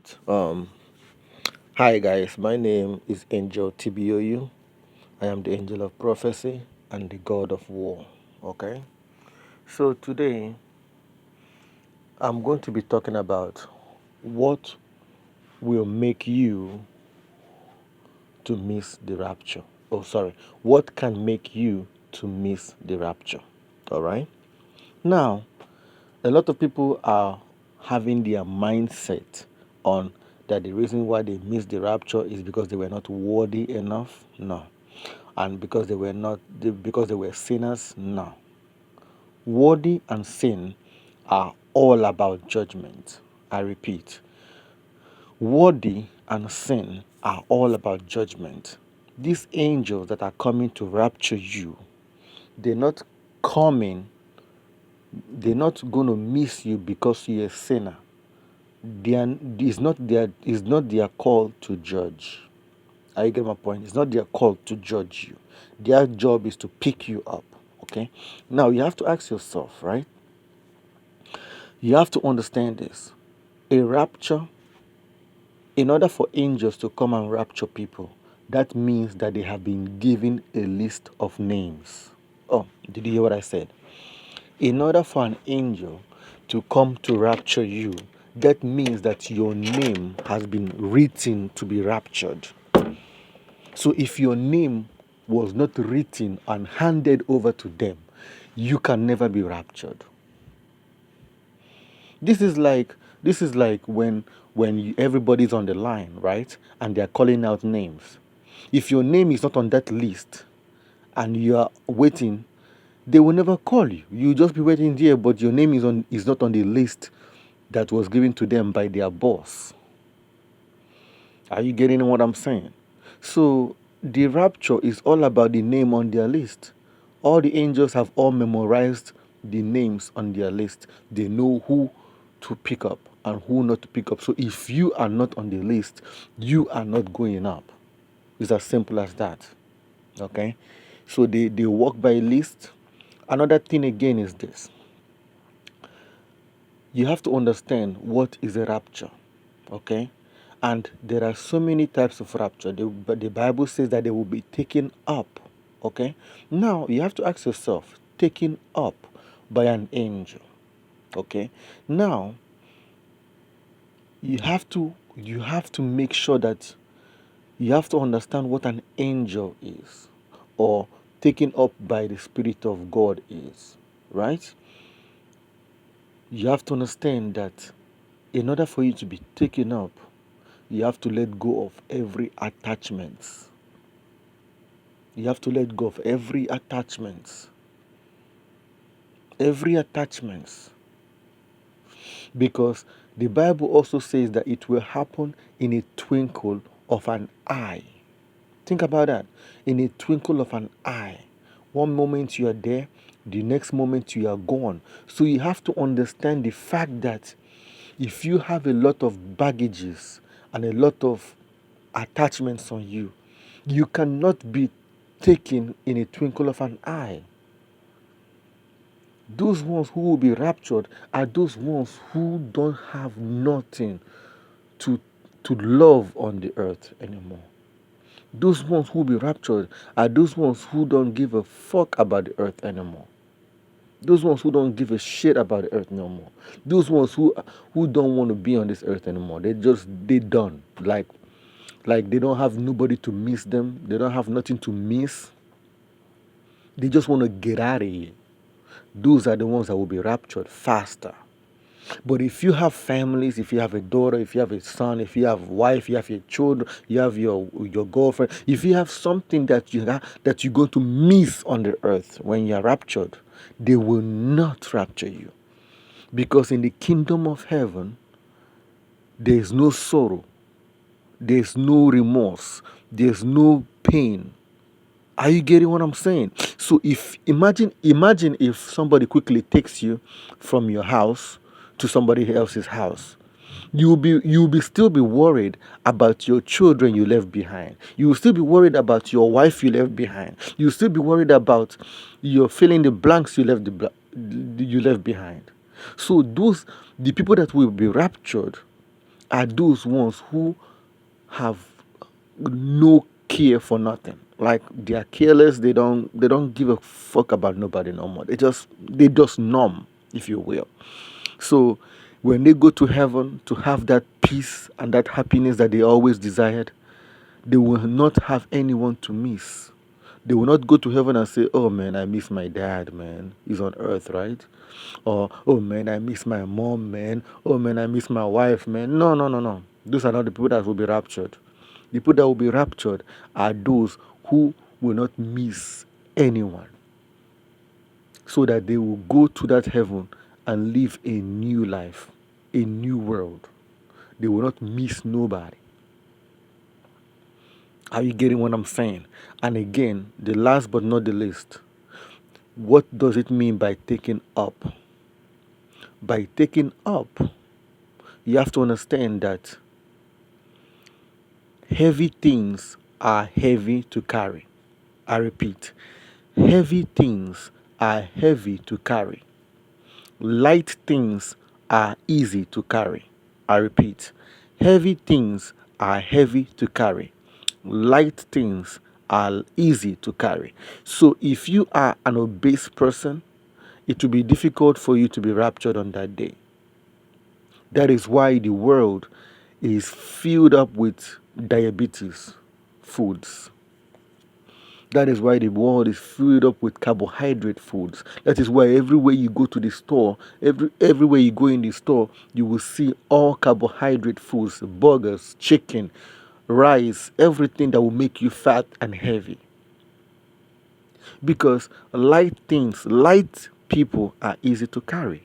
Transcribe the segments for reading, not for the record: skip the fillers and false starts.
right. Hi guys, my name is Angel TBOU. I am the angel of prophecy and the god of war. Okay. So today I'm going to be talking about what will make you to miss the rapture. Oh, sorry. What can make you to miss the rapture? All right. Now, a lot of people are having their mindset on that the reason why they missed the rapture is because they were not worthy enough. No. And because because they were sinners. No. Worthy and sin are all about judgment. I repeat, worthy and sin are all about judgment. These angels that are coming to rapture you, they're not coming, they're not going to miss you because you're a sinner. It's not their call to judge. I get my point. It's not their call to judge you. Their job is to pick you up. Okay. Now you have to ask yourself, right? You have to understand this. A rapture, in order for angels to come and rapture people, that means that they have been given a list of names. Oh, did you hear what I said? In order for an angel to come to rapture you, that means that your name has been written to be raptured. So if your name was not written and handed over to them, you can never be raptured. This is like when everybody's on the line, right? And they're calling out names. If your name is not on that list and you are waiting, they will never call you. You'll just be waiting there, but your name is not on the list that was given to them by their boss. Are you getting what I'm saying? So the rapture is all about the name on their list. All the angels have all memorized the names on their list. They know who to pick up and who not to pick up. So if you are not on the list, you are not going up. It's as simple as that. Okay? So they work by list. Another thing again is this. You have to understand what is a rapture. Okay? And there are so many types of rapture. The Bible says that they will be taken up. Okay? Now you have to ask yourself, taken up by an angel. Okay? Now you have to make sure that you have to understand what an angel is, or taken up by the Spirit of God is. Right? You have to understand that in order for you to be taken up, you have to let go of every attachment. You have to let go of every attachment. Every attachment. Because the Bible also says that it will happen in a twinkle of an eye. Think about that. In a twinkle of an eye. One moment you are there, the next moment you are gone. So you have to understand the fact that if you have a lot of baggages and a lot of attachments on you, you cannot be taken in a twinkle of an eye. Those ones who will be raptured are those ones who don't have nothing to love on the earth anymore. Those ones who will be raptured are those ones who don't give a fuck about the earth anymore. Those ones who don't give a shit about the earth no more. Those ones who don't want to be on this earth anymore. They done. Like they don't have nobody to miss them. They don't have nothing to miss. They just want to get out of here. Those are the ones that will be raptured faster. But if you have families, if you have a daughter, if you have a son, if you have a wife, you have your children, you have your girlfriend, if you have something that you're going to miss on the earth when you are raptured, they will not rapture you. Because in the kingdom of heaven, there is no sorrow, there's no remorse, there's no pain. Are you getting what I'm saying? So if imagine if somebody quickly takes you from your house to somebody else's house. You'll still be worried about your children you left behind. You'll still be worried about your wife you left behind. You'll still be worried about your filling the blanks you left behind. So the people that will be raptured are those ones who have no care for nothing. Like they are careless. They don't give a fuck about nobody no more. They just numb, if you will. So when they go to heaven to have that peace and that happiness that they always desired, they will not have anyone to miss. They will not go to heaven and say, "Oh man, I miss my dad, man. He's on earth, right?" Or, "Oh man, I miss my mom, man. Oh man, I miss my wife, man." No, no, no, no. Those are not the people that will be raptured. The people that will be raptured are those who will not miss anyone, so that they will go to that heaven and live a new life, a new world. They will not miss nobody. Are you getting what I'm saying? And again, the last but not the least, what does it mean by taking up? By taking up, you have to understand that heavy things are heavy to carry. I repeat, heavy things are heavy to carry. Light things are easy to carry. I repeat, heavy things are heavy to carry. Light things are easy to carry. So if you are an obese person, it will be difficult for you to be raptured on that day. That is why the world is filled up with diabetes foods. That is why the world is filled up with carbohydrate foods. That is why everywhere you go to the store, everywhere you go in the store, you will see all carbohydrate foods, burgers, chicken, rice, everything that will make you fat and heavy. Because light people are easy to carry.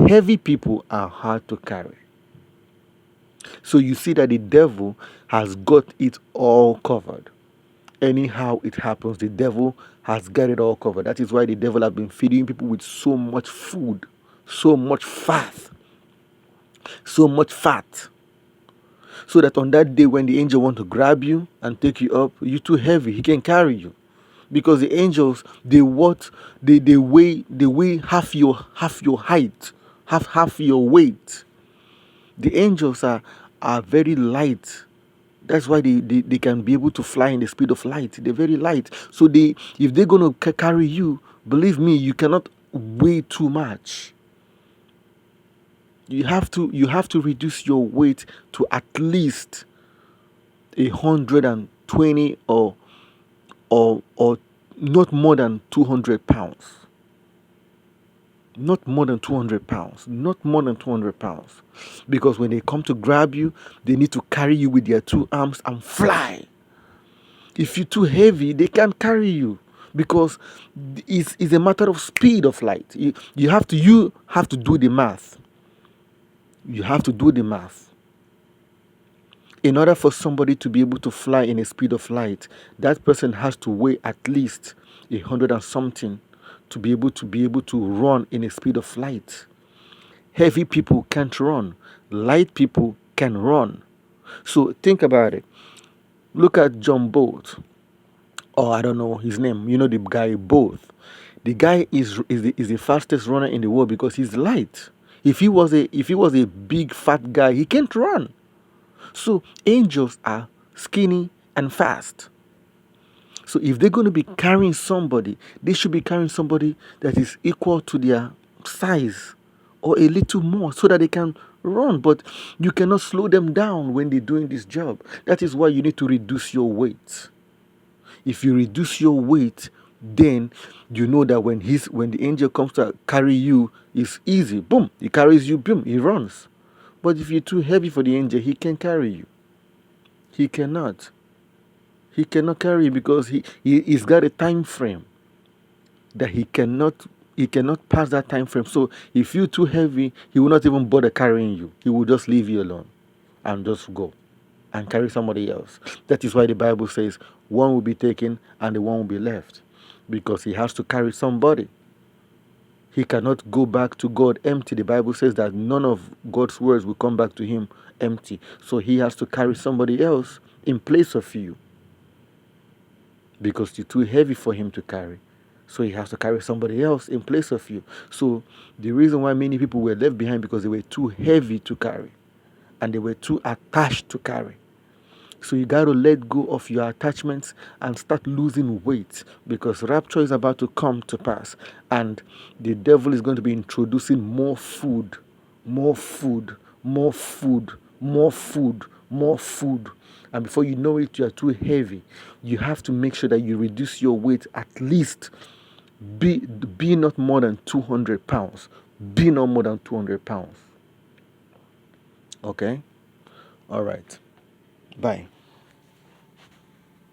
Heavy people are hard to carry. So you see that the devil has got it all covered. Anyhow it happens, the devil has got it all covered. That is why the devil has been feeding people with so much food, so much fat, so much fat. So that on that day when the angel wants to grab you and take you up, you're too heavy, he can carry you. Because the angels, they weigh half your height, half your weight. The angels are very light. That's why they can be able to fly in the speed of light. They're very light. So if they're going to carry you, believe me, you cannot weigh too much. You have to reduce your weight to at least 120 or not more than 200 pounds. Not more than 200 pounds. Not more than 200 pounds. Because when they come to grab you, they need to carry you with their two arms and fly. If you're too heavy, they can't carry you. Because it's a matter of speed of light. You have to do the math. You have to do the math. In order for somebody to be able to fly in a speed of light, that person has to weigh at least 100 and something to be able to run in a speed of light. Heavy people can't run. Light people can run. So think about it. Look at John Bolt. Or I don't know his name. You know the guy Bolt. The guy is the fastest runner in the world because he's light. If he was a big fat guy, he can't run. So angels are skinny and fast. So if they're going to be carrying somebody, they should be carrying somebody that is equal to their size or a little more so that they can run. But you cannot slow them down when they're doing this job. That is why you need to reduce your weight. If you reduce your weight, then you know that when the angel comes to carry you, it's easy. Boom, he carries you, boom, he runs. But if you're too heavy for the angel, he can't carry you. He cannot. He cannot carry you because he's got a time frame that he cannot pass that time frame. So if you're too heavy, he will not even bother carrying you. He will just leave you alone and just go and carry somebody else. That is why the Bible says one will be taken and the one will be left, because he has to carry somebody. He cannot go back to God empty. The Bible says that none of God's words will come back to him empty. So he has to carry somebody else in place of you, because you're too heavy for him to carry. So he has to carry somebody else in place of you. So the reason why many people were left behind because they were too heavy to carry. and they were too attached to carry. So you got to let go of your attachments and start losing weight, because rapture is about to come to pass, and the devil is going to be introducing more food, more food, more food, more food, more food. And before you know it, you are too heavy. You have to make sure that you reduce your weight, at least be not more than 200 pounds. Be not more than 200 pounds. Okay? All right. Bye.